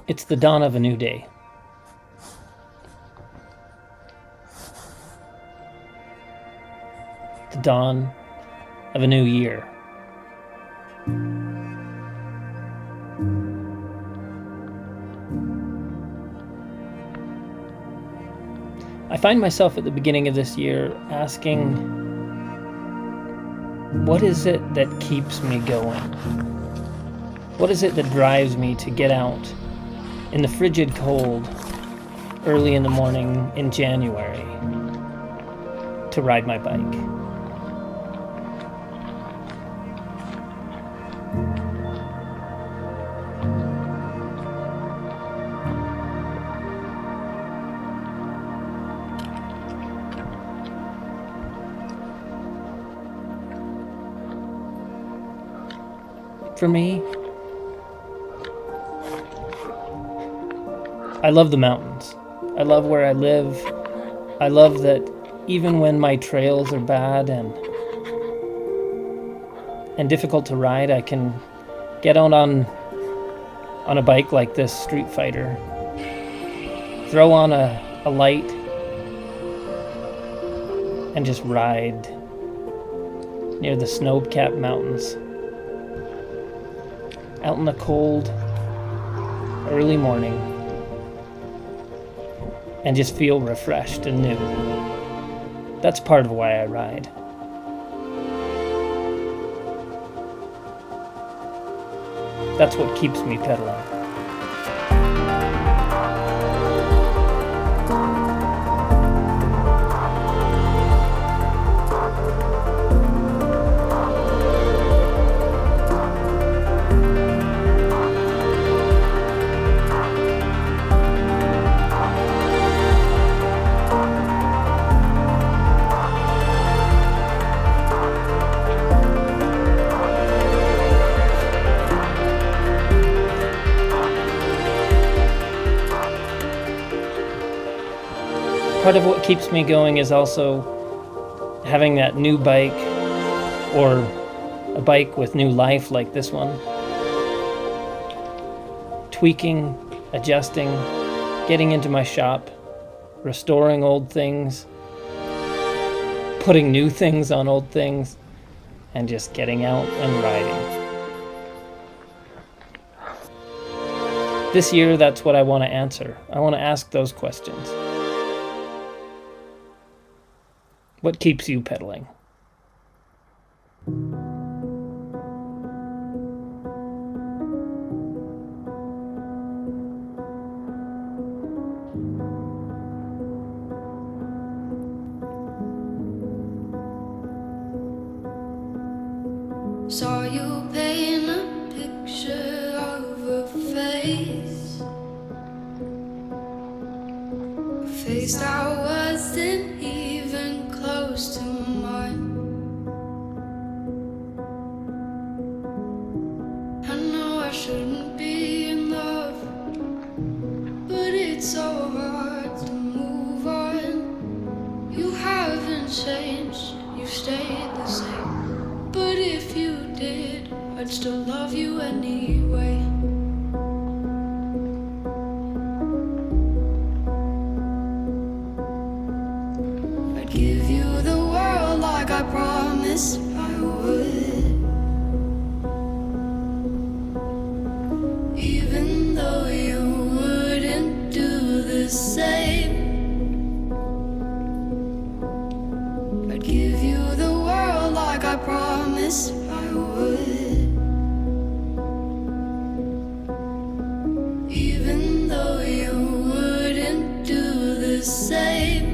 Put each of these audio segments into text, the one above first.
It's the dawn of a new day. The dawn of a new year. I find myself at the beginning of this year asking, what is it that keeps me going? What is it that drives me to get out in the frigid cold early in the morning in January to ride my bike? For me, I love the mountains. I love where I live. I love that even when my trails are bad and difficult to ride, I can get out on a bike like this Street Fighter, throw on a light, and just ride near the snow-capped mountains. Out in the cold, early morning, and just feel refreshed and new. That's part of why I ride. That's what keeps me pedaling. Part of what keeps me going is also having that new bike, or a bike with new life like this one. Tweaking, adjusting, getting into my shop, restoring old things, putting new things on old things, and just getting out and riding. This year, that's what I want to answer. I want to ask those questions. What keeps you pedaling? Saw you paint a picture of a face, that wasn't even close to mine. I know I shouldn't be in love, but it's so hard to move on. You haven't changed, you stayed the same. But if you did, I'd still love you anyway. I'd give you the world like I promised I would, even though you wouldn't do the same. I'd give you the world like I promised I would, even though you wouldn't do the same.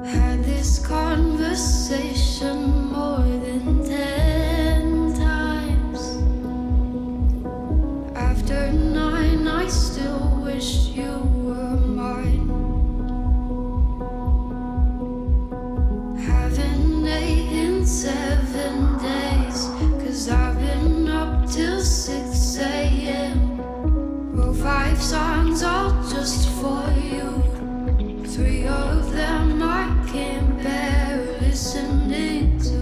Had this conversation more than 10 times. After 9, I still wish you were mine. Haven't ate in 7 days, 'cause I've been up till 6 a.m. Wrote 5 songs all just for you. 3 of them I can't bear listening to.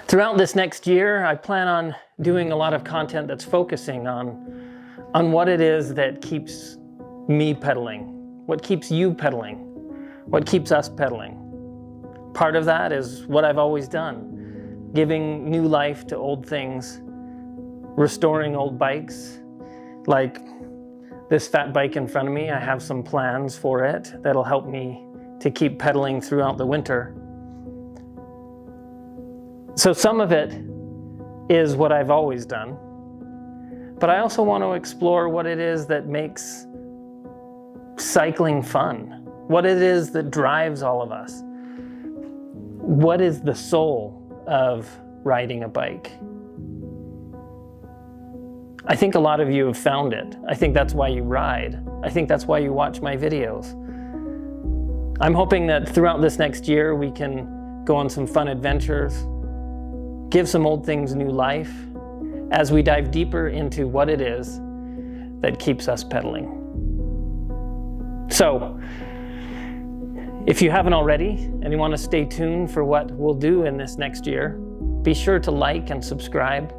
Throughout this next year, I plan on doing a lot of content that's focusing on what it is that keeps me pedaling, what keeps you pedaling, what keeps us pedaling. Part of that is what I've always done, giving new life to old things, restoring old bikes. Like this fat bike in front of me, I have some plans for it that'll help me to keep pedaling throughout the winter. So some of it is what I've always done, but I also want to explore what it is that makes cycling fun, what it is that drives all of us. What is the soul of riding a bike? I think a lot of you have found it. I think that's why you ride. I think that's why you watch my videos. I'm hoping that throughout this next year we can go on some fun adventures, give some old things new life, as we dive deeper into what it is that keeps us pedaling. So, if you haven't already and you want to stay tuned for what we'll do in this next year, be sure to like and subscribe.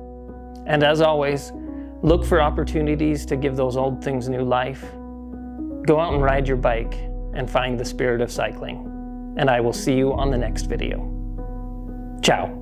And as always, look for opportunities to give those old things new life. Go out and ride your bike and find the spirit of cycling. And I will see you on the next video. Ciao.